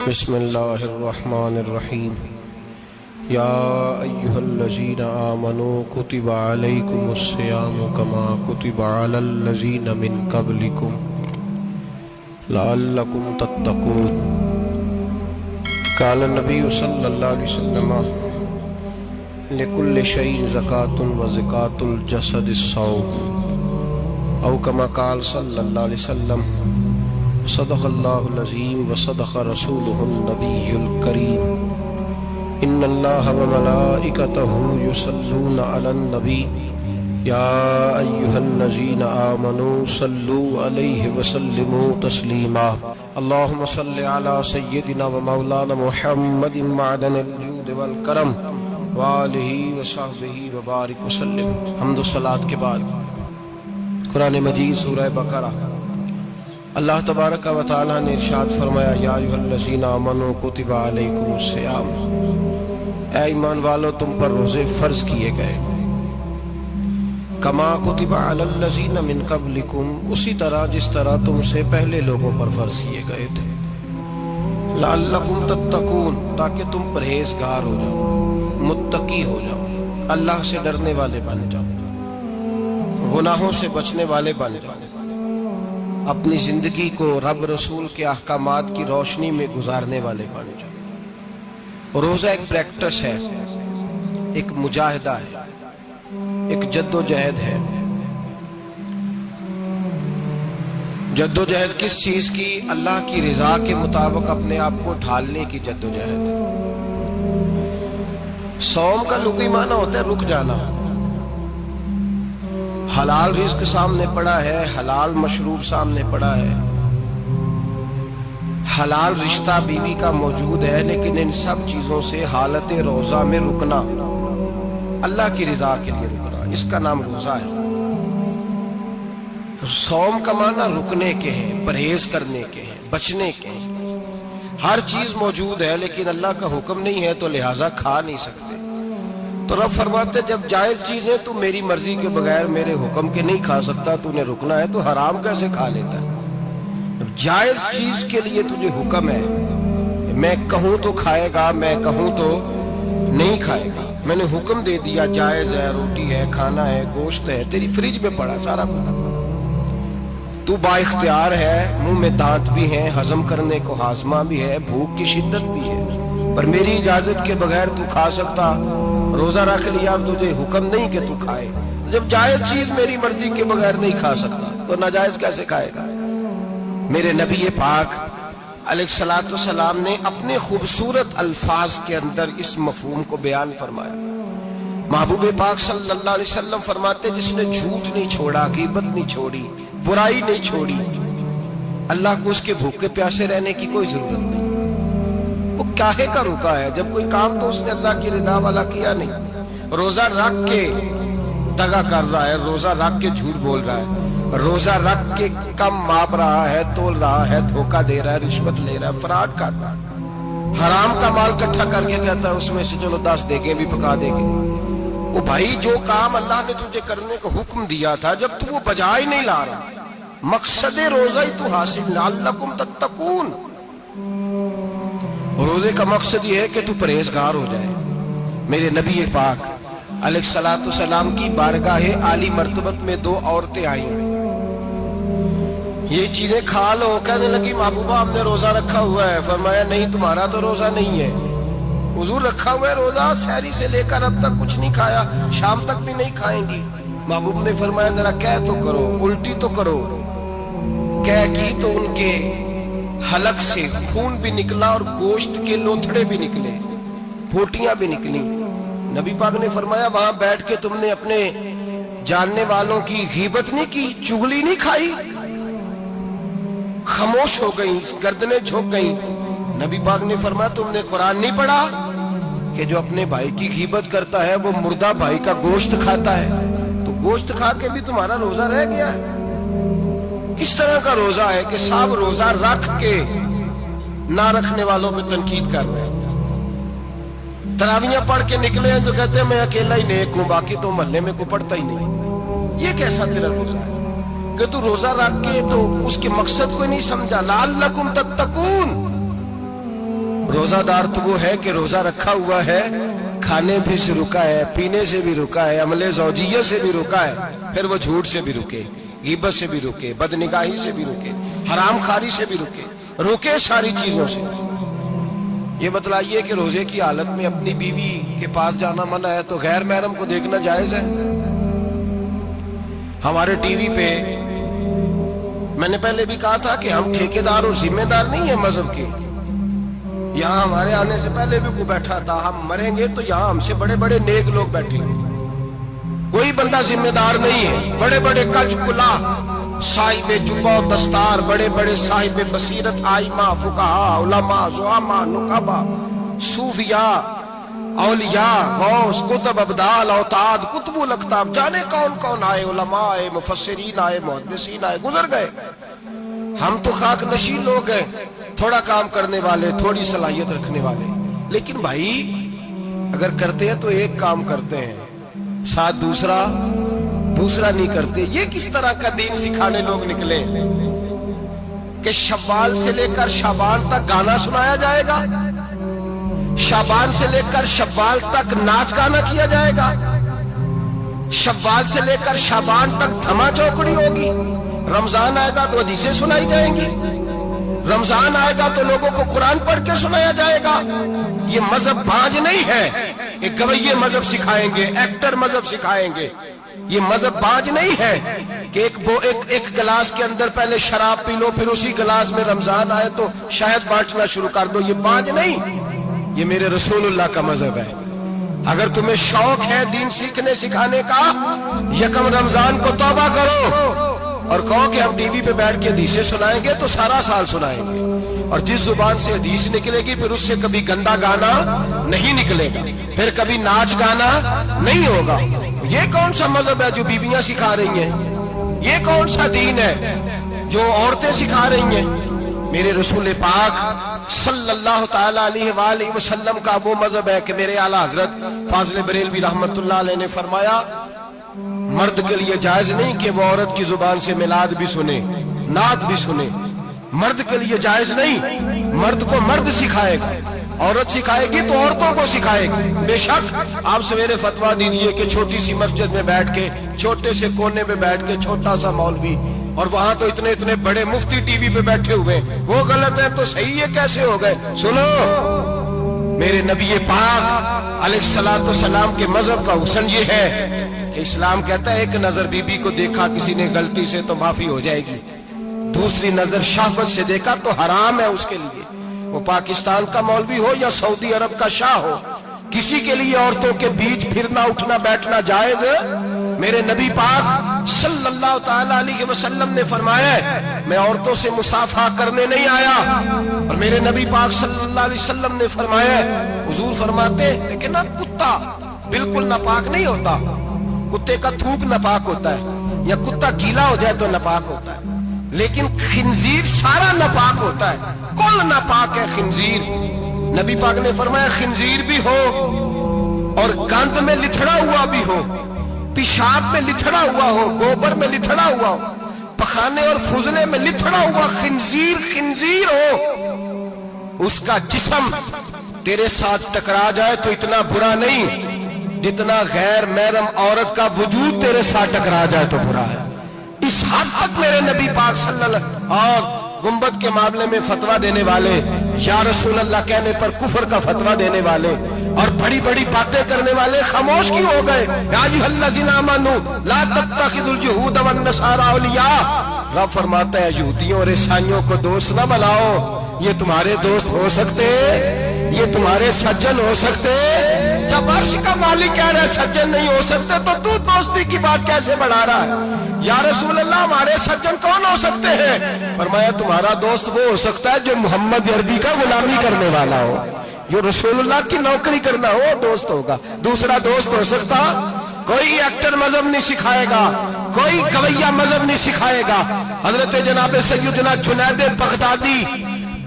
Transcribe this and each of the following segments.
بسم اللہ الرحمن الرحیم یا ایہا الذین آمنوا کتب علیکم الصیام کما کتب علی الذین من قبلکم لعلکم تتقون۔ قال النبی صلی اللہ علیہ وسلم لکل شیء زکاۃ وزکاۃ الجسد الصوم، او کما قال صلی اللہ علیہ وسلم صدق اللہ العظیم وصدق رسولہ النبی الکریم۔ ان اللہ وملائکتہ یصلون علی النبی یا ایہا الذین آمنوا صلوا علیہ وسلموا تسلیما۔ اللہم صل علی سیدنا ومولانا محمد معدن الجود والکرم وآلہ وصحبہ وبارک وسلم۔ حمد و صلاۃ کے بعد قرآن مجید سورہ بقرہ، اللہ تبارک و تعالی نے ارشاد فرمایا یا ایھا الذین آمنوا کتب علیکم الصیام، اے ایمان والو تم پر روزے فرض کیے گئے، کما کتب علی الذین من قبلکم، اسی طرح جس طرح تم سے پہلے لوگوں پر فرض کیے گئے تھے، لعلکم تتقون، تاکہ تم پرہیزگار ہو جاؤ، متقی ہو جاؤ، اللہ سے ڈرنے والے بن جاؤ، گناہوں سے بچنے والے بن جاؤ، اپنی زندگی کو رب رسول کے احکامات کی روشنی میں گزارنے والے بن جاؤ۔ روزہ ایک پریکٹس ہے، ایک مجاہدہ ہے، ایک جد و جہد ہے۔ جد و جہد کس چیز کی؟ اللہ کی رضا کے مطابق اپنے آپ کو ڈھالنے کی جد و جہد۔ صوم کا لغوی معنی ہوتا ہے رک جانا، حلال رزق سامنے پڑا ہے، حلال مشروب سامنے پڑا ہے، حلال رشتہ بیوی کا موجود ہے، لیکن ان سب چیزوں سے حالت روزہ میں رکنا، اللہ کی رضا کے لیے رکنا، اس کا نام روزہ ہے۔ صوم کا معنی رکنے کے ہیں، پرہیز کرنے کے ہیں، بچنے کے ہیں۔ ہر چیز موجود ہے لیکن اللہ کا حکم نہیں ہے تو لہٰذا کھا نہیں سکتے۔ تو رب فرماتے جب جائز چیزیں تو میری مرضی کے بغیر میرے حکم کے نہیں کھا سکتا، تو نے رکنا ہے تو حرام کیسے کھا لیتا ہے؟ جائز چیز کے لیے تجھے حکم ہے، میں کہوں تو کھائے گا، میں کہوں تو نہیں کھائے گا۔ میں نے حکم دے دیا، جائز ہے، روٹی ہے، کھانا ہے، گوشت ہے، تیری فریج میں پڑا سارا کچھ، تو با اختیار ہے، منہ میں دانت بھی ہیں، ہضم کرنے کو ہاضمہ بھی ہے، بھوک کی شدت بھی ہے، پر میری اجازت کے بغیر تو کھا سکتا؟ روزہ رکھ لیا، تجھے حکم نہیں کہ تو کھائے۔ جب جائز چیز میری مرضی کے بغیر نہیں کھا سکتا تو ناجائز کیسے کھائے گا؟ میرے نبی پاک علیہ الصلوۃ والسلام نے اپنے خوبصورت الفاظ کے اندر اس مفہوم کو بیان فرمایا۔ محبوب پاک صلی اللہ علیہ وسلم فرماتے جس نے جھوٹ نہیں چھوڑا، غیبت نہیں چھوڑی، برائی نہیں چھوڑی، اللہ کو اس کے بھوکے پیاسے رہنے کی کوئی ضرورت نہیں۔ وہ کاہے کا رکا ہے؟ جب کوئی کام تو اس نے اللہ کی رضا والا کیا نہیں۔ روزہ رکھ کے دغا کر رہا ہے، روزہ رکھ کے جھوٹ بول رہا ہے، روزہ رکھ کے کم ماپ رہا ہے، تول رہا ہے، دھوکہ دے رہا ہے، رشوت لے رہا ہے، فراڈ کر رہا ہے، حرام کا مال اکٹھا کر کے کہتا ہے اس میں سے چلو 10 دیگیں بھی پکا دیں گے۔ وہ بھائی جو کام اللہ نے تجھے کرنے کو حکم دیا تھا، جب تو وہ بجا ہی نہیں لا رہا، مقصد روزہ ہی تو حاصل، لعلکم تتقون۔ روزے کا مقصد یہ ہے کہ تو پرہیزگار ہو جائے۔ میرے نبی پاک علیہ الصلوۃ والسلام کی بارگاہ عالی مرتبت میں 2 عورتیں آئیں، یہ چیزیں کھا لو، کہنے لگی محبوبہ ہم نے روزہ رکھا ہوا ہے۔ فرمایا نہیں، تمہارا تو روزہ نہیں ہے، حضور رکھا ہوا ہے روزہ، سحری سے لے کر اب تک کچھ نہیں کھایا، شام تک بھی نہیں کھائیں گی۔ محبوب نے فرمایا ذرا کہہ تو کرو، الٹی تو کرو۔ کہہ کی تو ان کے حلق سے خون بھی نکلا اور گوشت کے لوتھڑے بھی نکلے، پھوٹیاں بھی نکلی۔ نبی پاک نے فرمایا وہاں بیٹھ کے تم نے اپنے جاننے والوں کی غیبت نہیں کی، چغلی نہیں کھائی؟ خاموش ہو گئیں، گردنیں جھک گئیں۔ نبی پاک نے فرمایا تم نے قرآن نہیں پڑھا کہ جو اپنے بھائی کی غیبت کرتا ہے وہ مردہ بھائی کا گوشت کھاتا ہے؟ تو گوشت کھا کے بھی تمہارا روزہ رہ گیا ہے۔ کس طرح کا روزہ ہے کہ صاحب روزہ رکھ کے نہ رکھنے والوں پہ تنقید کر رہے ہیں؟ تراویاں پڑھ کے نکلے ہیں تو کہتے ہیں میں اکیلا ہی نیک ہوں، باقی تو محلے میں کوئی پڑھتا ہی نہیں۔ یہ کیسا تیرا روزہ ہے؟ کہ تو روزہ رکھ کے تو اس کے مقصد کو نہیں سمجھا۔ لعلکم تتقون، روزہ دار تو وہ ہے کہ روزہ رکھا ہوا ہے، کھانے بھی سے رکا ہے، پینے سے بھی رکا ہے، عمل زوجیہ سے بھی رکا ہے، پھر وہ جھوٹ سے بھی رکے، غیبت سے بھی رکے، بدنگاہی سے بھی رکے، حرام خواری سے بھی رکے ساری چیزوں سے۔ یہ بتلائیے کہ روزے کی حالت میں اپنی بیوی کے پاس جانا منع ہے تو غیر محرم کو دیکھنا جائز ہے؟ ہمارے ٹی وی پہ میں نے پہلے بھی کہا تھا کہ ہم ٹھیکیدار اور ذمہ دار نہیں ہیں مذہب کے۔ یہاں ہمارے آنے سے پہلے بھی کوئی بیٹھا تھا، ہم مریں گے تو یہاں ہم سے بڑے بڑے نیک لوگ بیٹھیں گے، کوئی بندہ ذمہ دار نہیں ہے۔ بڑے بڑے کج کلا، صاحب جبہ و دستار، بڑے بڑے صاحب بصیرت، آئمہ، فقہاء، علماء، زعماء، نقباء، صوفیاء، اولیاء، غوث، کتب، ابدال، اوتاد، کتب الاقطاب، جانے کون کون آئے، علماء آئے، مفسرین آئے، محدثین آئے، گزر گئے۔ ہم تو خاک نشین لوگ ہیں، تھوڑا کام کرنے والے، تھوڑی صلاحیت رکھنے والے۔ لیکن بھائی اگر کرتے ہیں تو ایک کام کرتے ہیں، ساتھ دوسرا نہیں کرتے۔ یہ کس طرح کا دین سکھانے لوگ نکلے کہ شوال سے لے کر شعبان تک گانا سنایا جائے گا، شعبان سے لے کر شوال تک ناچ گانا کیا جائے گا، شوال سے لے کر شعبان تک دھما چوکڑی ہوگی، رمضان آئے گا تو حدیثیں سنائی جائیں گی، رمضان آئے گا تو لوگوں کو قرآن پڑھ کے سنایا جائے گا۔ یہ مذہب بانج نہیں ہے، ایک گویے مذہب سکھائیں گے، ایکٹر مذہب سکھائیں گے۔ یہ مذہب بانج نہیں ہے کہ ایک گلاس کے اندر پہلے شراب پی لو، پھر اسی گلاس میں رمضان آئے تو شہد بانٹنا شروع کر دو۔ یہ بانج نہیں، یہ میرے رسول اللہ کا مذہب ہے۔ اگر تمہیں شوق ہے دین سیکھنے سکھانے کا، یکم رمضان کو توبہ کرو اور کہو کہ ہم ٹی وی پہ بیٹھ کے حدیثیں سنائیں گے تو سارا سال سنائیں گے، اور جس زبان سے حدیث نکلے گی پھر اس سے کبھی گندا گانا نہیں نکلے گا، پھر کبھی ناچ گانا نہیں ہوگا۔ یہ کون سا مذہب ہے جو بیویاں سکھا رہی ہیں؟ یہ کون سا دین ہے جو عورتیں سکھا رہی ہیں؟ میرے رسول پاک صلی اللہ تعالی علیہ وآلہ وسلم کا وہ مذہب ہے کہ میرے اعلیٰ حضرت فاضل بریلوی رحمت اللہ علیہ نے فرمایا، مرد کے لیے جائز نہیں کہ وہ عورت کی زبان سے میلاد بھی سنے، نعت بھی سنے۔ مرد کے لیے جائز نہیں، مرد کو مرد سکھائے گا، عورت سکھائے گی تو عورتوں کو سکھائے گی۔ بے شک آپ سویرے فتویٰ دیجئے کہ چھوٹی سی مسجد میں بیٹھ کے، چھوٹے سے کونے میں بیٹھ کے چھوٹا سا مولوی، اور وہاں تو اتنے بڑے مفتی ٹی وی پہ بیٹھے ہوئے، وہ غلط ہے تو صحیح ہے، کیسے ہو گئے؟ سنو، میرے نبی پاک علیہ الصلوۃ والسلام کے مذہب کا حسن یہ ہے کہ اسلام کہتا ہے ایک نظر بی بی کو دیکھا کسی نے غلطی سے تو معافی ہو جائے گی، دوسری نظر شہوت سے دیکھا تو حرام ہے اس کے لیے، وہ پاکستان کا مولوی ہو یا سعودی عرب کا شاہ ہو، کسی کے لیے عورتوں کے بیچ پھرنا اٹھنا بیٹھنا جائز ہے۔ میرے نبی پاک صلی اللہ تعالی علیہ وسلم نے فرمایا ہے میں عورتوں سے مصافحہ کرنے نہیں آیا، اور میرے نبی پاک صلی اللہ علیہ وسلم نے فرمایا ہے، حضور فرماتے لیکن نا کتا بالکل ناپاک نہیں ہوتا، کتے کا تھوک ناپاک ہوتا ہے، یا کتا گیلا ہو جائے تو ناپاک ہوتا ہے، لیکن خنزیر سارا ناپاک ہوتا ہے، کل ناپاک ہے خنزیر۔ نبی پاک نے فرمایا خنزیر بھی ہو اور گند میں لتھڑا ہوا بھی ہو، پیشاب میں لتھڑا ہوا ہو، گوبر میں لتھڑا ہوا ہو، پخانے اور فضلے میں لتھڑا ہوا خنزیر ہو، اس کا جسم تیرے ساتھ ٹکرا جائے تو اتنا برا نہیں جتنا غیر محرم عورت کا وجود تیرے ساتھ ٹکرا جائے تو برا ہے۔ اس حد تک میرے نبی پاک صلی اللہ علیہ وسلم، اور گنبد کے معاملے میں فتویٰ دینے والے، یا رسول اللہ کہنے پر کفر کا فتویٰ دینے والے اور بڑی بڑی باتیں کرنے والے خاموش کیوں ہو گئے؟ یا ایھا الذین آمنوا لا تتخذوا اليہود والنصارى اولیاء، رب فرماتا ہے یہودیوں اور عیسائیوں کو دوست نہ بناؤ، یہ تمہارے دوست ہو سکتے، یہ تمہارے سجن ہو سکتے؟ جب عرش کا مالک کہہ رہا ہے سجن نہیں ہو سکتے تو دوستی کی بات کیسے بڑھا رہا ہے؟ یا رسول اللہ ہمارے سجن کون ہو سکتے ہیں؟ فرمایا تمہارا دوست وہ ہو سکتا ہے جو محمد عربی کا غلامی کرنے والا ہو، جو رسول اللہ کی نوکری کرنا ہو دوست ہوگا۔ دوسرا دوست ہو سکتا؟ کوئی ایکٹر مذہب نہیں سکھائے گا، کوئی گویہ مذہب نہیں سکھائے گا۔ حضرت جناب سیدنا جنید بغدادی،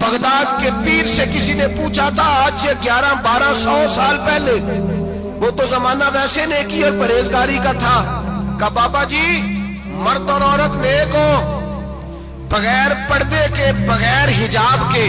بغداد کے پیر سے کسی نے پوچھا تھا آج سے 1100-1200 سال پہلے، وہ تو زمانہ ویسے نیکی اور پرہیزگاری کا تھا، کہا بابا جی مرد اور عورت نیک ہو، بغیر پردے کے بغیر حجاب کے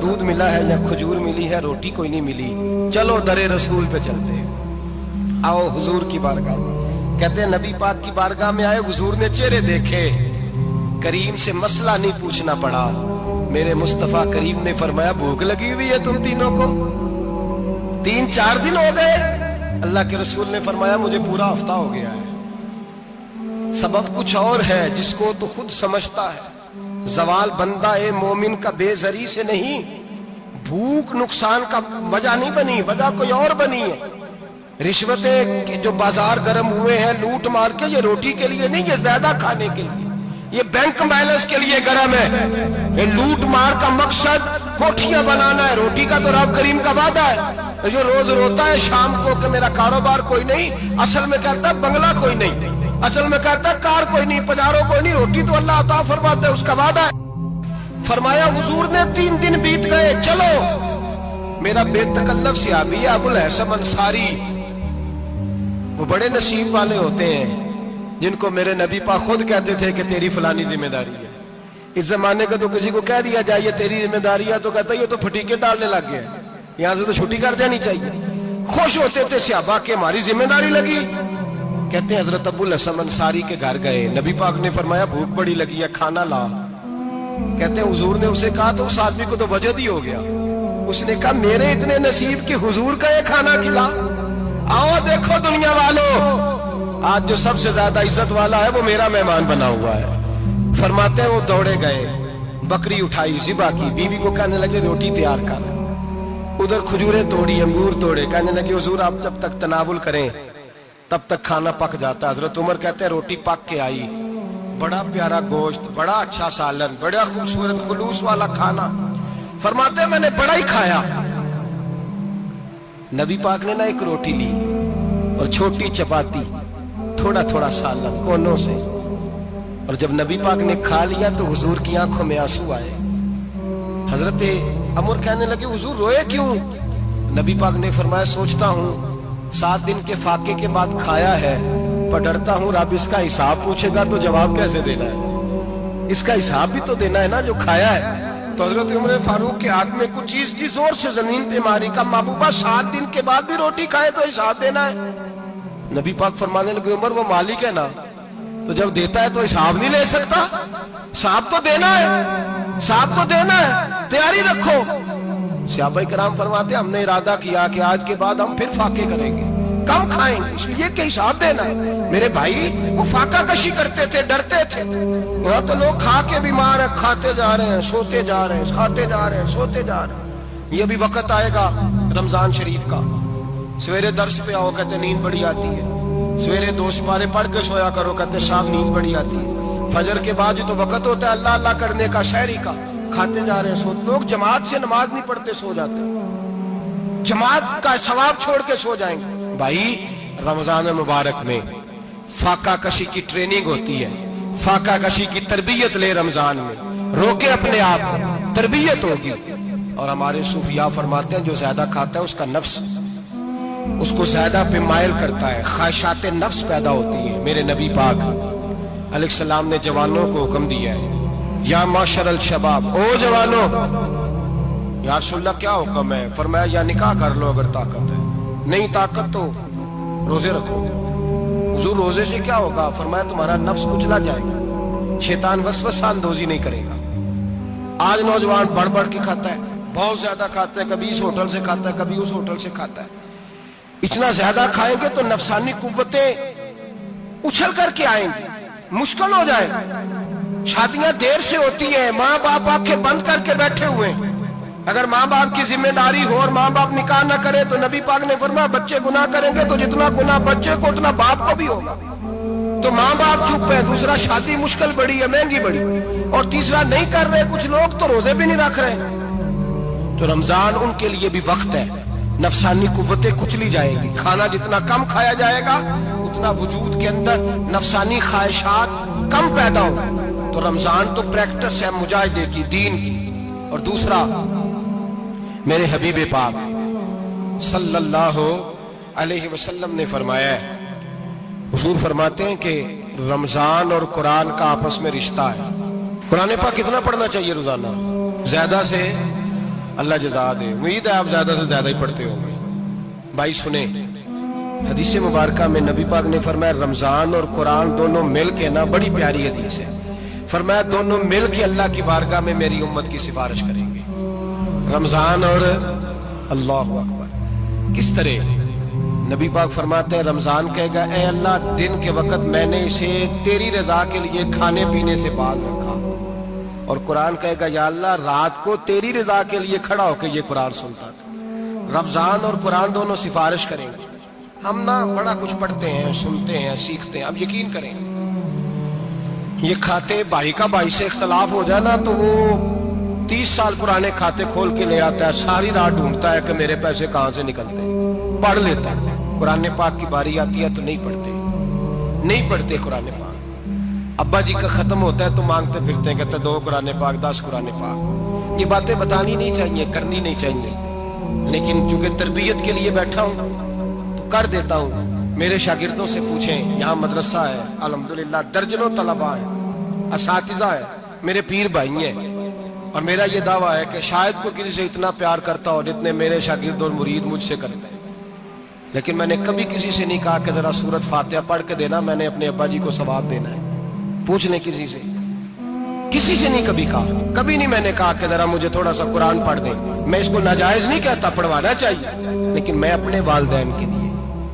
دودھ ملا ہے یا کھجور ملی ہے, روٹی کوئی نہیں ملی, چلو در رسول پہ چلتے ہیں, آؤ حضور کی بارگاہ. کہتے ہیں نبی پاک کی بارگاہ میں آئے, حضور نے چہرے دیکھے, کریم سے مسئلہ نہیں پوچھنا پڑا. میرے مصطفیٰ کریم نے فرمایا بھوک لگی ہوئی ہے تم تینوں کو, 3-4 دن ہو گئے. اللہ کے رسول نے فرمایا مجھے پورا ہفتہ ہو گیا ہے. سبب کچھ اور ہے جس کو تو خود سمجھتا ہے. زوال بندہ اے مومن کا بے زری سے نہیں, بھوک نقصان کا وجہ نہیں بنی, وجہ کوئی اور بنی ہے. رشوتیں جو بازار گرم ہوئے ہیں لوٹ مار کے, یہ روٹی کے لیے نہیں, یہ زیادہ کھانے کے لیے, یہ بینک بیلنس کے لیے گرم ہے. یہ لوٹ مار کا مقصد کوٹھیاں بنانا ہے, روٹی کا تو رب کریم کا وعدہ ہے. جو روز روتا ہے شام کو کہ میرا کاروبار کوئی نہیں, اصل میں کہتا ہے بنگلہ کوئی نہیں, اصل میں کہتا ہے کار کوئی نہیں, پجارو کوئی نہیں, روٹی تو اللہ عطا فرماتا ہے, اس کا وعدہ ہے. فرمایا حضور نے 3 دن بیت گئے, چلو. میرا بے تکلف صحابی ہے ابو الحسن انصاری, وہ بڑے نصیب والے ہوتے ہیں جن کو میرے نبی پاک خود کہتے تھے کہ تیری فلانی ذمہ داری ہے. اس زمانے کا تو کسی کو کہہ دیا جائے تیری ذمہ داری ہے تو کہتا ہے یہ تو پھٹیکے ڈالنے لگ گئے, یہاں سے تو چھٹی کر دینی چاہیے. خوش ہوتے تھے صحابہ کہ ہماری ذمہ داری لگی. کہتے ہیں حضرت ابو الحسن انصاری کے گھر گئے, نبی پاک نے فرمایا بھوک بڑی لگی ہے, کھانا لا. کہتے ہیں حضور نے اسے کہا تو اس آدمی کو تو وجد ہی ہو گیا. اس نے کہا میرے اتنے نصیب کہ حضور کا یہ کھانا کھلا. آؤ دیکھو دنیا والوں, آج جو سب سے زیادہ عزت والا ہے وہ میرا مہمان بنا ہوا ہے. فرماتے ہیں وہ دوڑے گئے, بکری اٹھائی, ذبح کی, بیوی کو کہنے لگے روٹی تیار کر. ادھر کھجوریں توڑی, انگور توڑے, کہنے لگے حضور آپ جب تک تناول کریں تب تک کھانا پک جاتا. حضرت عمر کہتے ہیں روٹی پک کے آئی, بڑا پیارا گوشت, بڑا اچھا سالن, بڑا خوبصورت خلوص والا کھانا. فرماتے ہیں میں نے بڑا ہی کھایا. نبی پاک نے نا ایک روٹی لی اور چھوٹی چپاتی, تھوڑا تھوڑا سالن کونوں سے, اور جب نبی پاک نے کھا لیا تو حضور کی آنکھوں میں آنسو آئے. حضرت عمر کہنے لگے حضور روئے کیوں؟ نبی پاک نے فرمایا سوچتا ہوں 7 دن کے فاقے کے بعد کھایا ہے, پر ڈرتا ہوں رب اس کا حساب پوچھے گا تو جواب کیسے دینا ہے, اس کا حساب بھی تو دینا ہے نا جو کھایا ہے. تو حضرت عمر فاروق کے ہاتھ میں کچھ چیز تھی, زور سے زمین پہ ماری, کا محبوبہ 7 دن کے بعد بھی روٹی کھائے تو حساب دینا ہے. نبی پاک فرمانے لگے عمر وہ مالک ہے نا, تو جب دیتا ہے تو حساب نہیں لے سکتا, حساب تو دینا ہے, حساب تو دینا ہے, تیاری رکھو. صحابہ کرام فرماتے ہم نے ارادہ کیا کہ آج کے بعد ہم پھر فاقے کریں گے, کم کھائیں گے, اس لیے کہ حساب دینا ہے. میرے بھائی وہ فاقہ کشی کرتے تھے, ڈرتے تھے. یہاں تو لوگ کھا کے بیمار ہیں, کھاتے جا رہے ہیں, سوتے جا رہے ہیں, کھاتے جا رہے ہیں, سوتے جا رہے ہیں. یہ بھی وقت آئے گا رمضان شریف کا, سویرے درس پہ آؤ کہتے نیند بڑی آتی ہے, سویرے 2 سپارے پڑھ کے سویا کرو کہتے شام نیند بڑی آتی ہے. فجر کے بعد جو تو وقت ہوتا ہے اللہ اللہ کرنے کا, شہری کا, کھاتے جا رہے ہیں, سوتے. لوگ جماعت سے نماز نہیں پڑھتے سو جاتے, جماعت کا ثواب چھوڑ کے سو جائیں گے. بھائی رمضان مبارک میں فاقہ کشی کی ٹریننگ ہوتی ہے, فاقہ کشی کی تربیت لے, رمضان میں روکے اپنے آپ کو, تربیت ہوگی. اور ہمارے صوفیاء فرماتے ہیں جو زیادہ کھاتا ہے اس کا نفس اس کو زیادہ پہ مائل کرتا ہے, خواہشات نفس پیدا ہوتی ہیں. میرے نبی پاک علیہ السلام نے جوانوں کو حکم دیا ہے, یا معاشر الشباب, او جوانوں. یا رسول اللہ کیا حکم ہے؟ فرمایا یا نکاح کر لو اگر طاقت ہے, نہیں طاقت تو روزے رکھو. حضور روزے سے کیا ہوگا؟ فرمایا تمہارا نفس کچلا جائے گا, شیطان وسوسہ اندوزی نہیں کرے گا. آج نوجوان بڑھ بڑھ کے کھاتا ہے, بہت زیادہ کھاتا ہے, کبھی اس ہوٹل سے کھاتا ہے, کبھی اس ہوٹل سے کھاتا ہے. اتنا زیادہ کھائیں گے تو نفسانی قوتیں اچھل کر کے آئیں گی, مشکل ہو جائے. شادیاں دیر سے ہوتی ہیں, ماں باپ آنکھیں بند کر کے بیٹھے ہوئے ہیں. اگر ماں باپ کی ذمہ داری ہو اور ماں باپ نکاح نہ کرے تو نبی پاک نے فرمایا بچے گناہ کریں گے تو جتنا گناہ بچے کو اتنا باپ کو بھی ہوگا. تو ماں باپ چپ ہے, دوسرا شادی مشکل بڑی ہے, مہنگی بڑی, اور تیسرا نہیں کر رہے کچھ لوگ تو روزے بھی نہیں رکھ رہے. تو رمضان ان کے لیے بھی وقت ہے, نفسانی قوتیں کچلی جائیں گی. کھانا جتنا کم کھایا جائے گا اتنا وجود کے اندر نفسانی خواہشات کم پیدا ہو. تو رمضان تو پریکٹس ہے مجاہدے کی, دین کی. اور دوسرا میرے حبیب پاک صلی اللہ علیہ وسلم نے فرمایا ہے, حضور فرماتے ہیں کہ رمضان اور قرآن کا آپس میں رشتہ ہے. قرآن پاک کتنا پڑھنا چاہیے روزانہ؟ زیادہ سے اللہ جزا دے. امید ہے آپ زیادہ سے زیادہ ہی پڑھتے ہوں گے. بھائی سنیں, حدیث مبارکہ میں نبی پاک نے فرمایا رمضان اور قرآن دونوں مل کے نا, بڑی پیاری حدیث ہے, فرمایا دونوں مل کے اللہ کی بارگاہ میں میری امت کی سفارش کریں گے. رمضان اور اللہ اکبر. کس طرح؟ نبی پاک فرماتے ہیں رمضان کہے گا اے اللہ دن کے وقت میں نے اسے تیری رضا کے لیے کھانے پینے سے باز رکھا, اور قرآن کہے گا یا اللہ رات کو تیری رضا کے لیے کھڑا ہو کے یہ قرآن سنتا تھا. رمضان اور قرآن دونوں سفارش کریں گے. ہم نا بڑا کچھ پڑھتے ہیں, سنتے ہیں, سیکھتے ہیں. اب یقین کریں یہ کھاتے بھائی کا بھائی سے اختلاف ہو جائے نا تو وہ 30 سال پرانے کھاتے کھول کے لے آتا ہے, ساری رات ڈھونڈتا ہے کہ میرے پیسے کہاں سے نکلتے ہیں, پڑھ لیتا ہے. قرآن پاک کی باری آتی ہے تو نہیں پڑھتے قرآن پاک. ابا جی کا ختم ہوتا ہے تو مانگتے پھرتے ہیں, کہتے 2 قرآن پاک 10 قرآن پاک. یہ باتیں بتانی نہیں چاہیے, کرنی نہیں چاہیے, لیکن چونکہ تربیت کے لیے بیٹھا ہوں تو کر دیتا ہوں. میرے شاگردوں سے پوچھیں, یہاں مدرسہ ہے الحمدللہ, درجنوں طلباء ہیں, اساتذہ ہے, میرے پیر بھائی ہیں, اور میرا یہ دعویٰ ہے کہ شاید کوئی کسی سے اتنا پیار کرتا ہو جتنے میرے شاگرد اور مرید مجھ سے کرتے ہیں. لیکن میں نے کبھی کسی سے نہیں کہا کہ ذرا سورت فاتحہ پڑھ کے دینا, میں نے اپنے ابا جی کو ثواب دینا ہے. پوچھ لیں کسی سے, کسی سے نہیں کبھی کہا. کبھی نہیں میں نے کہا کہ ذرا مجھے تھوڑا سا قرآن پڑھ دیں. میں اس کو ناجائز نہیں کہتا, پڑھوانا چاہیے, لیکن میں اپنے والدین کے لیے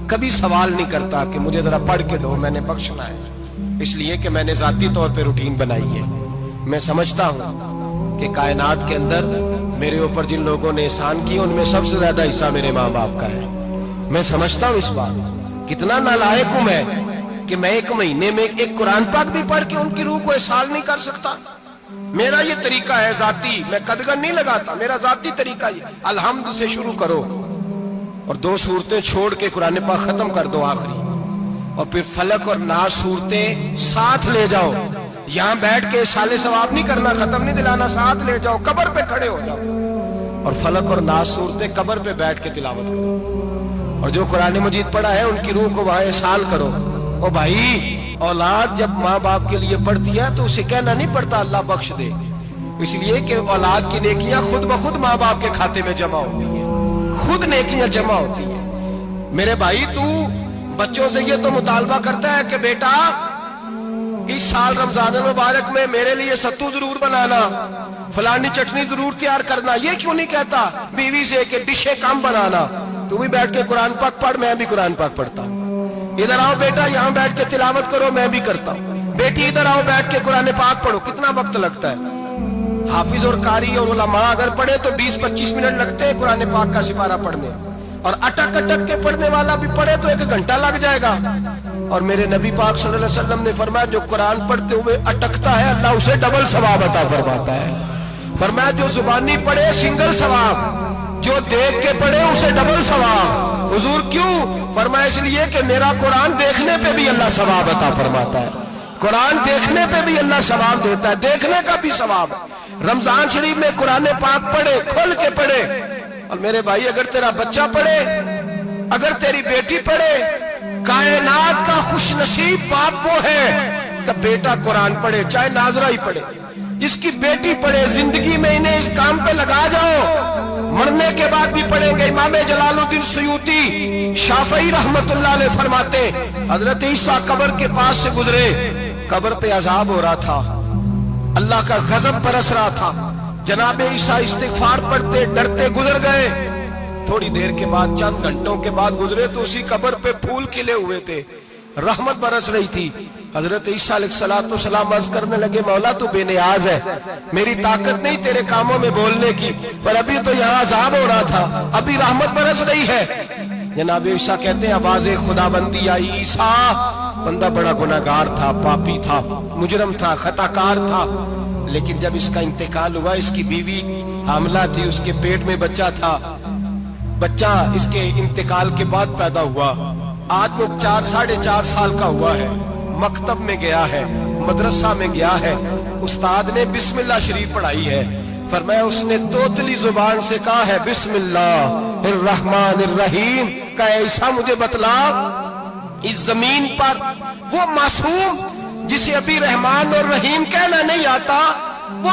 کبھی سوال نہیں کرتا کہ مجھے ذرا پڑھ کے دو, میں نے بخشنا ہے. اس لیے کہ میں نے ذاتی طور پہ روٹین بنائی ہے. میں سمجھتا ہوں کہ کائنات کے اندر میرے اوپر جن لوگوں نے احسان کیے ان میں سب سے زیادہ حصہ میرے ماں باپ کا ہے. میں سمجھتا ہوں اس بات, کتنا نالائق ہوں میں کہ میں 1 مہینے میں 1 قرآن پاک بھی پڑھ کے ان کی روح کو احسان نہیں کر سکتا. میرا یہ طریقہ ہے ذاتی, میں قدغن نہیں لگاتا, میرا ذاتی طریقہ یہ الحمد سے شروع کرو اور 2 سورتیں چھوڑ کے قرآن پاک ختم کر دو آخری, اور پھر فلق اور ناس صورتیں ساتھ لے جاؤ. یہاں بیٹھ کے سالے ثواب نہیں کرنا, ختم نہیں دلانا, ساتھ لے جاؤ, قبر پہ کھڑے ہو جاؤ اور فلق اور ناس صورتیں قبر پہ بیٹھ کے تلاوت کرو. اور جو قرآن مجید پڑھا ہے ان کی روح کو وہاں احسان کرو. اور بھائی اولاد جب ماں باپ کے لیے پڑھتی ہے تو اسے کہنا نہیں پڑتا اللہ بخش دے, اس لیے کہ اولاد کی نیکیاں خود بخود ماں باپ کے کھاتے میں جمع ہوتی ہیں, خود نیکیاں جمع ہوتی ہیں. میرے بھائی تو بچوں سے یہ تو مطالبہ کرتا ہے کہ بیٹا اس سال رمضان المبارک میں میرے لیے ستو ضرور بنانا, فلانی چٹنی ضرور تیار کرنا. یہ کیوں نہیں کہتا بیوی سے کہ ڈشیں کم بنانا, تو بھی بیٹھ کے قرآن پاک پڑھ, میں بھی قرآن پاک پڑھتا ہوں. ادھر آؤ بیٹا یہاں بیٹھ کے تلاوت کرو, میں بھی کرتا ہوں. بیٹی ادھر آؤ بیٹھ کے قرآن پاک پڑھو. کتنا وقت لگتا ہے؟ حافظ اور قاری اور علماء اگر پڑھے تو 20-25 منٹ لگتے ہیں قرآن پاک کا سپارہ پڑھنے, اور اٹک اٹک کے پڑھنے والا بھی پڑھے تو 1 گھنٹہ لگ جائے گا. اور میرے نبی پاک صلی اللہ علیہ وسلم نے فرمایا جو قرآن پڑھتے ہوئے اٹکتا ہے اللہ اسے ڈبل ثواب عطا فرماتا ہے. فرمایا جو زبانی پڑھے سنگل ثواب, جو دیکھ کے پڑھے اسے ڈبل ثواب. حضور کیوں؟ فرمایا اس لیے کہ میرا قرآن دیکھنے پہ بھی اللہ ثواب عطا فرماتا ہے. قرآن دیکھنے پہ بھی اللہ ثواب دیتا ہے, دیکھنے کا بھی ثواب. رمضان شریف میں قرآن پاک پڑھے, کھول کے پڑھے. اور میرے بھائی اگر تیرا بچہ پڑھے, اگر تیری بیٹی پڑھے, کائنات کا خوش نصیب باپ وہ ہے کہ بیٹا قرآن پڑھے, چاہے ناظرہ ہی پڑھے. جس کی بیٹی پڑھے, زندگی میں انہیں اس کام پہ لگا جاؤ, مرنے کے بعد بھی پڑھیں گے. امام جلال الدین سیوطی شافعی رحمت اللہ علیہ فرماتے حضرت عیسیٰ قبر کے پاس سے گزرے, قبر پہ عذاب ہو رہا تھا, اللہ کا غضب برس رہا تھا. جناب عیسیٰ استغفار پڑھتے ڈرتے گزر گئے. تھوڑی دیر کے بعد, چند گھنٹوں کے بعد گزرے تو اسی قبر پہ پھول کھلے ہوئے تھے, رحمت برس رہی تھی. حضرت عیسیٰ علیہ السلام عرض کرنے لگے مولا تو بے نیاز ہے, میری طاقت نہیں تیرے کاموں میں بولنے کی, پر ابھی تو یہاں عذاب ہو رہا تھا, ابھی رحمت برس رہی ہے. جناب عیسیٰ کہتے ہیں آواز خدا بندی آئی, عیسیٰ بندہ بڑا گناہگار تھا, پاپی تھا, مجرم تھا, خطا کار تھا, لیکن جب اس کا انتقال ہوا, اس کی بیوی حاملہ تھی, اس کے پیٹ میں بچہ تھا, بچہ اس کے انتقال کے بعد پیدا ہوا. آج وہ 4-4.5 سال کا ہوا ہے, مکتب میں گیا ہے, مدرسہ میں گیا ہے, استاد نے بسم اللہ شریف پڑھائی ہے. فرمایا اس نے توتلی زبان سے کہا ہے بسم اللہ الرحمن الرحیم. کہا ایسا مجھے بتلا اس زمین پر وہ معصوم جسے ابھی رحمان اور رحیم کہنا نہیں آتا, وہ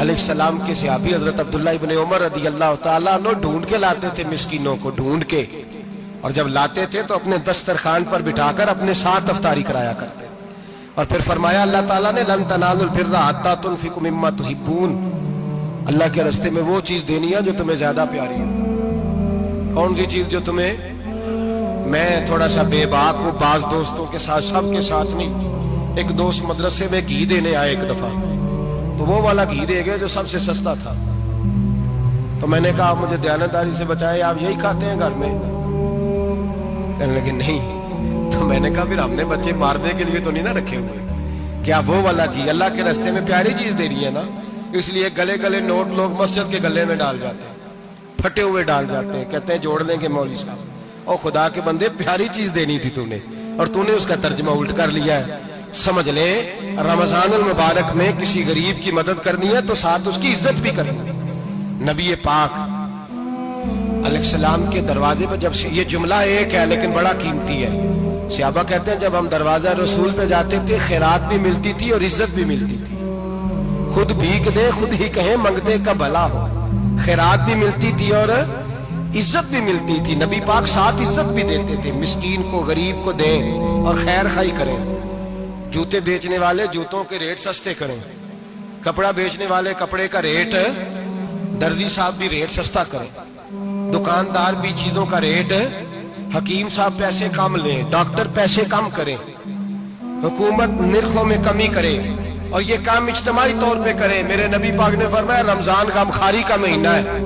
علیہ السلام کے صحابی حضرت عبداللہ ابن عمر رضی اللہ تعالیٰ عنہ ڈھونڈ کے لاتے تھے مسکینوں کو، ڈھونڈ کے، اور جب لاتے تھے تو اپنے دسترخوان پر بٹھا کر اپنے ساتھ افطاری کرایا کرتے، اور پھر فرمایا اللہ تعالیٰ نے لن تنالوا البر حتی تنفقوا مما تحبون، اللہ کے راستے میں وہ چیز دینی ہے جو تمہیں زیادہ پیاری ہے۔ کون سی چیز جو تمہیں، میں تھوڑا سا بے باک ہوں، بعض دوستوں کے ساتھ، سب کے ساتھ نہیں، ایک دوست مدرسے میں گھی دینے آئے ایک دفعہ، تو وہ والا گھی دے گئے جو سب سے سستا تھا، تو میں نے کہا مجھے دیانتداری سے بچائے، آپ یہی کھاتے ہیں گھر میں؟ کہنے لگے نہیں، تو میں نے کہا پھر ہم نے بچے مارنے کے لیے تو نہیں نہ رکھے ہوئے، کیا وہ والا گھی اللہ کے راستے میں پیاری چیز دے رہی ہے نا، اس لیے گلے گلے نوٹ لوگ مسجد کے گلے میں ڈال جاتے ہیں، پھٹے ہوئے ڈال جاتے ہیں، کہتے ہیں جوڑ لیں گے مولوی صاحب، اور خدا کے بندے پیاری چیز دینی تھی تو نے، اور تو نے اس کا ترجمہ الٹ کر لیا ہے۔ سمجھ لیں رمضان المبارک میں کسی غریب کی مدد کرنی ہے تو ساتھ اس کی عزت بھی کرنی ہے۔ نبی پاک علیہ السلام کے دروازے پر جب سے، یہ جملہ ایک ہے لیکن بڑا قیمتی ہے، صحابہ کہتے ہیں جب ہم دروازہ رسول پہ جاتے تھے خیرات بھی ملتی تھی اور عزت بھی ملتی تھی، خود بھیک دے خود ہی کہیں منگتے کا بھلا ہو، خیرات بھی ملتی تھی اور عزت بھی ملتی تھی، نبی پاک ساتھ عزت بھی دیتے تھے، مسکین کو غریب کو دیں اور خیر خائی کریں، جوتے بیچنے والے جوتوں کے ریٹ سستے کریں، کپڑا بیچنے والے کپڑے کا ریٹ، درزی صاحب بھی ریٹ سستا کریں، دکاندار بھی چیزوں کا ریٹ، حکیم صاحب پیسے کم لیں، ڈاکٹر پیسے کم کریں، حکومت نرخوں میں کمی کرے، اور یہ کام اجتماعی طور پہ کریں۔ میرے نبی پاک نے فرمایا رمضان غمخواری کا مہینہ ہے،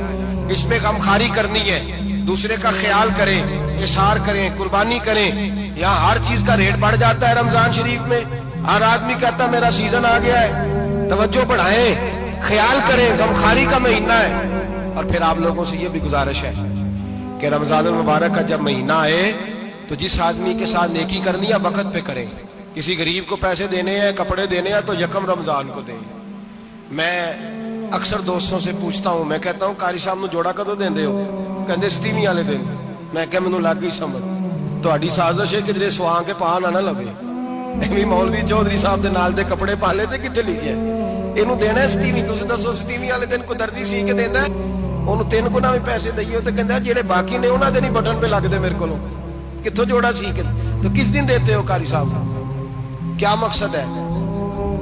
اس میں غمخواری کرنی ہے، دوسرے کا خیال کریں، اظہار کریں، قربانی کریں۔ یہاں ہر چیز کا ریٹ بڑھ جاتا ہے رمضان شریف میں، ہر آدمی کہتا ہے میرا سیزن آ گیا ہے، توجہ بڑھائیں، خیال کریں، غمخواری کا مہینہ ہے۔ اور پھر آپ لوگوں سے یہ بھی گزارش ہے کہ رمضان المبارک کا جب مہینہ آئے تو جس آدمی کے ساتھ نیکی کرنی ہے وقت پہ کریں، کسی غریب کو پیسے دینے ہیں، کپڑے دینے ہیں تو یکم رمضان کو دیں۔ میں اکثر دوستوں سے پوچھتا ہوں، میں کہتا ہوں قاری صاحب نو جوڑا کدو دیندے ہو؟ کہندے ستیویں والے دن۔ میں کہ مینوں لگ گئی سمجھ، تہاڈی سازش ہے کدھرے سواں کے پا نہ لوے، ایویں مولوی چودھری صاحب دے نال دے کپڑے پا لے تے کتنے لکھیا اینوں دینا ہے ستیویں؟ تسی دسو ستیویں والے دن کو درزی سی کے دیندا ہے، اونوں 3 گنا بھی پیسے دئیے تے کہندا جڑے باقی نے انہاں دے نہیں بٹن پہ لگ دے میرے کولوں، کتھوں جوڑا سی کے؟ تو کس دن دیتے ہو قاری صاحب؟ کیا مقصد ہے؟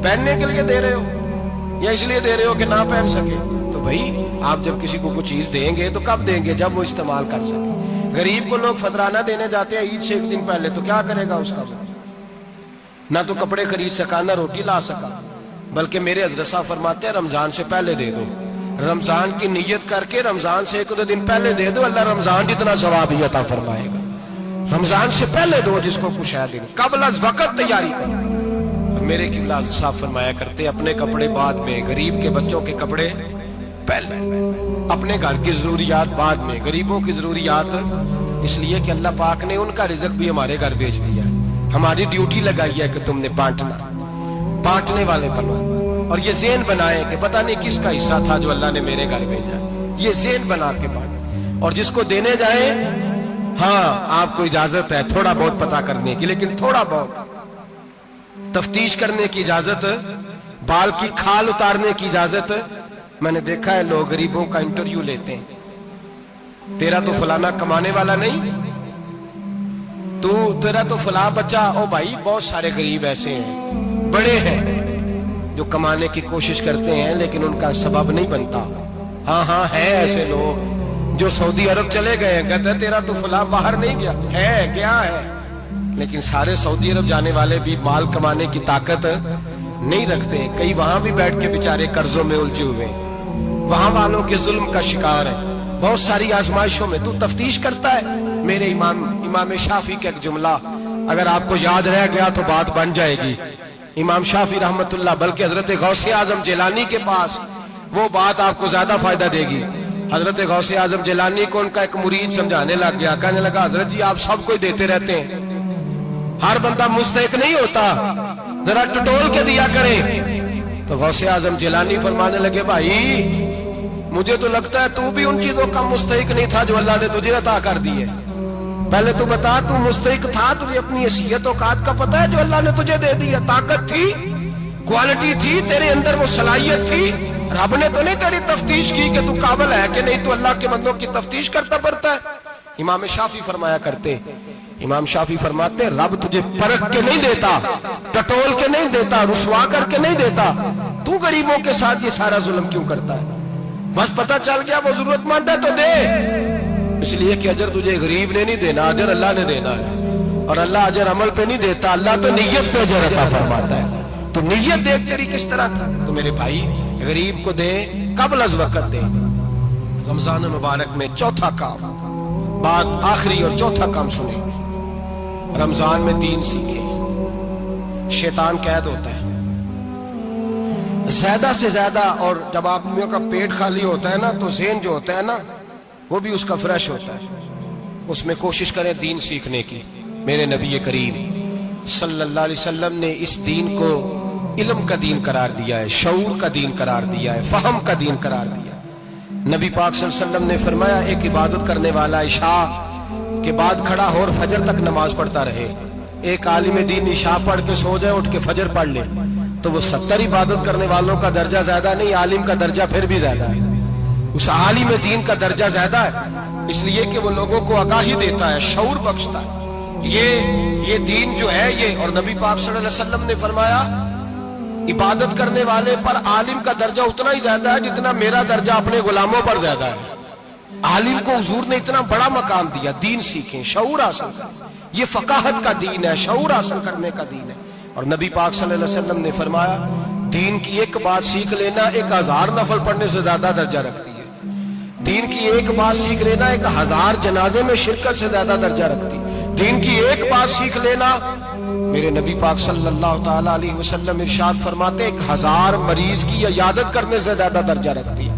پہننے کے لیے دے رہے ہو یا اس لیے دے رہے ہو کہ نہ پہن سکے؟ تو بھائی آپ جب کسی کو کوئی چیز دیں گے تو کب دیں گے؟ جب وہ استعمال کر سکے۔ غریب کو لوگ فطرانہ دینے جاتے ہیں عید سے 1 دن پہلے، تو کیا کرے گا اس کا؟ نہ تو کپڑے خرید سکا نہ روٹی لا سکا، بلکہ میرے حضرت صاحب فرماتے ہیں رمضان سے پہلے دے دو، رمضان کی نیت کر کے رمضان سے 1-2 دن پہلے دے دو، اللہ رمضان جتنا ثواب ہی عطا فرمائے گا۔ رمضان سے پہلے دو جس کو کچھ ہے، دن قبل از وقت تیاری کرو۔ میرے قبلہ حضرت صاحب فرمایا کرتے اپنے کپڑے بعد میں، غریب کے بچوں کے کپڑے پہلے، اپنے گھر کی ضروریات بعد میں، غریبوں کی ضروریات، اس لیے کہ اللہ پاک نے ان کا رزق بھی ہمارے گھر بھیج دیا، ہماری ڈیوٹی لگائی ہے کہ تم نے بانٹنا، بانٹنے والے بنو، اور یہ ذہن بنائے کہ پتہ نہیں کس کا حصہ تھا جو اللہ نے میرے گھر بھیجا، یہ ذہن بنا کے بانٹ، اور جس کو دینے جائیں ہاں آپ کو اجازت ہے تھوڑا بہت پتہ کرنے کی، لیکن تھوڑا بہت تفتیش کرنے کی اجازت، بال کی کھال اتارنے کی اجازت۔ میں نے دیکھا ہے لوگ غریبوں کا انٹرویو لیتے ہیں، تیرا تو فلانا کمانے والا نہیں، تیرا تو فلاں بچہ، او بھائی بہت سارے غریب ایسے ہیں، بڑے ہیں جو کمانے کی کوشش کرتے ہیں لیکن ان کا سبب نہیں بنتا۔ ہاں ہیں ایسے لوگ جو سعودی عرب چلے گئے ہیں، کہتے ہیں تیرا تو فلاں باہر نہیں گیا ہے، گیا ہے، لیکن سارے سعودی عرب جانے والے بھی مال کمانے کی طاقت نہیں رکھتے، کئی وہاں بھی بیٹھ کے بیچارے قرضوں میں الجھے ہوئے ہیں، وہاں والوں کے ظلم کا شکار ہے، بہت ساری آزمائشوں میں۔ تو تفتیش کرتا ہے۔ میرے امام شافعی کا ایک جملہ اگر آپ کو یاد رہ گیا تو بات بن جائے گی، امام شافعی رحمت اللہ، بلکہ حضرت غوث اعظم جیلانی کے پاس وہ بات آپ کو زیادہ فائدہ دے گی۔ حضرت غوث اعظم جیلانی کو ان کا ایک مرید سمجھانے لگ گیا، کہنے لگا حضرت جی آپ سب کو دیتے رہتے ہیں، ہر بندہ مستحق نہیں ہوتا، ذرا ٹٹول کے دیا کریں۔ تو غوث اعظم جیلانی فرمانے لگے بھائی مجھے تو لگتا ہے تو بھی ان چیزوں کا مستحق نہیں تھا جو اللہ نے تجھے عطا کر دی ہے، پہلے تو بتا تو مستحق تھا، تجھے اپنی حیثیت اوقات کا پتہ ہے جو اللہ نے تجھے دے دی ہے، طاقت تھی، کوالٹی تھی تیرے اندر، وہ صلاحیت تھی، رب نے تو نہیں تیری تفتیش کی کہ تو قابل ہے کہ نہیں، تو اللہ کے بندوں کی تفتیش کرتا پڑتا ہے۔ امام شافعی فرمایا کرتے، امام شافعی فرماتے رب تجھے پرکھ کے نہیں دیتا، ٹٹول کے نہیں دیتا، رسوا کر کے نہیں دیتا، تو غریبوں کے ساتھ یہ سارا ظلم کیوں کرتا ہے؟ بس پتہ چل گیا وہ ضرورت مند ہے تو دے، اس لیے کہ اجر تجھے غریب نے نہیں دینا، اجر اللہ نے دینا ہے، اور اللہ اجر عمل پہ نہیں دیتا، اللہ تو نیت پہ اجر عطا فرماتا ہے۔ تو نیت دیکھ تیری کس طرح کی، تو میرے بھائی غریب کو دے، قبل از وقت دے۔ رمضان مبارک میں چوتھا کام، بعد آخری اور چوتھا کام سنیں، رمضان میں دین سیکھیں۔ شیطان قید ہوتا ہے زیادہ سے زیادہ، اور جب آدمیوں کا پیٹ خالی ہوتا ہے نا تو ذہن جو ہوتا ہے نا وہ بھی اس کا فریش ہوتا ہے، اس میں کوشش کریں دین سیکھنے کی۔ میرے نبی کریم صلی اللہ علیہ وسلم نے اس دین کو علم کا دین قرار دیا ہے، شعور کا دین قرار دیا ہے، فہم کا دین قرار دیا ہے۔ نبی پاک صلی اللہ علیہ وسلم نے فرمایا ایک عبادت کرنے والا عشاء کے بعد کھڑا ہو اور فجر تک نماز پڑھتا رہے، ایک عالم دین عشاء پڑھ کے سو جائے، اٹھ کے فجر پڑھ لے، تو وہ 70 عبادت کرنے والوں کا درجہ زیادہ نہیں، عالم کا درجہ پھر بھی زیادہ ہے، اس عالم دین کا درجہ زیادہ ہے، اس لیے کہ وہ لوگوں کو آگاہی دیتا ہے، شعور بخشتا ہے۔ یہ دین جو ہے یہ، اور نبی پاک صلی اللہ علیہ وسلم نے فرمایا عبادت کرنے والے پر عالم کا درجہ اتنا ہی زیادہ ہے جتنا میرا درجہ اپنے غلاموں پر زیادہ ہے۔ عالم کو حضور نے اتنا بڑا مقام دیا۔ دین سیکھیں، شعور حاصل کریں، یہ فقاہت کا دین ہے، شعور حاصل کرنے کا دین ہے۔ اور نبی پاک صلی اللہ علیہ وسلم نے فرمایا دین کی ایک بات سیکھ لینا 1000 نفل پڑھنے سے زیادہ درجہ رکھتی ہے، دین کی ایک بات سیکھ لینا 1000 جنازے میں شرکت سے زیادہ درجہ رکھتی ہے، دین کی ایک بات سیکھ لینا، میرے نبی پاک صلی اللہ تعالی علیہ وسلم ارشاد فرماتے 1000 مریض کی عیادت کرنے سے زیادہ درجہ رکھتی ہے۔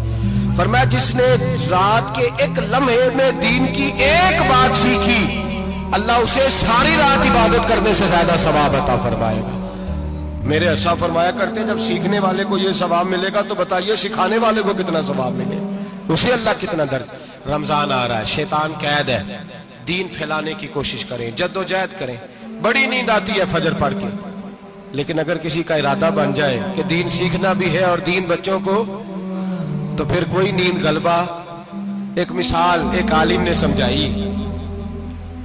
فرمایا جس نے رات کے ایک لمحے میں دین کی ایک بات سیکھی، اللہ اسے ساری رات عبادت کرنے سے زیادہ ثواب عطا فرمائے گا۔ میرے ارشاد فرمایا کرتے جب سیکھنے والے کو یہ ثواب ملے گا تو بتائیے سکھانے والے کو کتنا ثواب ملے، اسے اللہ کتنا درد۔ رمضان آ رہا ہے، شیطان قید ہے، دین پھیلانے کی کوشش کریں، جد و جہد کریں۔ بڑی نیند آتی ہے فجر پڑھ کے، لیکن اگر کسی کا ارادہ بن جائے کہ دین سیکھنا بھی ہے اور دین بچوں کو، تو پھر کوئی نیند غلبہ۔ ایک مثال ایک عالم نے سمجھائی،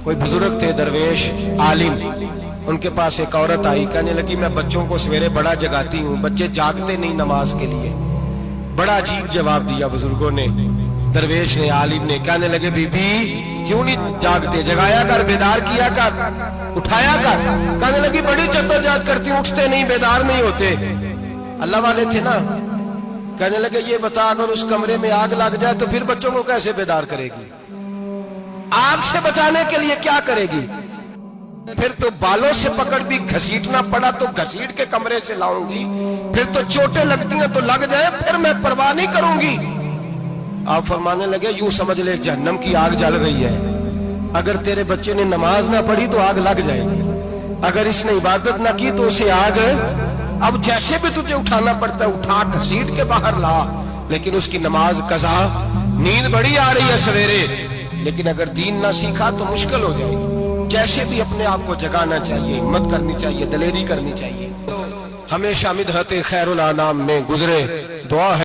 کوئی بزرگ تھے درویش عالم، ان کے پاس ایک عورت آئی، کہنے لگی میں بچوں کو سویرے بڑا جگاتی ہوں، بچے جاگتے نہیں نماز کے لیے۔ بڑا عجیب جواب دیا بزرگوں نے، درویش نے، عالم نے، کہنے لگے بی بی کیوں نہیں جاگتے، جگایا کر، بیدار کیا کر، اٹھایا کر۔ کہنے لگی بڑی جدوجہد کرتی ہوں، اٹھتے نہیں، بیدار نہیں ہوتے۔ اللہ والے تھے نا، کہنے لگے یہ بتا اگر اس کمرے میں آگ لگ جائے تو پھر بچوں کو کیسے بیدار کرے گی، آگ سے بچانے کے لیے کیا کرے گی؟ پھر تو بالوں سے پکڑ بھی گھسیٹنا پڑا تو گھسیٹ کے کمرے سے لاؤں گی، پھر تو چوٹیں لگتی ہیں تو لگ جائیں، پھر میں پرواہ نہیں کروں گی۔ آپ فرمانے لگے یوں سمجھ لے جہنم کی آگ جل رہی ہے، اگر تیرے بچے نے نماز نہ پڑھی تو آگ لگ جائے گی، اگر اس نے عبادت نہ کی تو اسے آگ، اب جیسے بھی تجھے اٹھانا پڑتا ہے اٹھا گھسیٹ کے باہر لا، لیکن اس کی نماز قضا۔ نیند بڑی آ رہی ہے سویرے، لیکن اگر دین نہ سیکھا تو مشکل ہو جائے گی۔ جیسے بھی اپنے آپ کو جگانا چاہیے، ہمت کرنی چاہیے، دلیری کرنی چاہیے۔ ہمیشہ مدحت خیر الانام میں گزرے، دعا ہے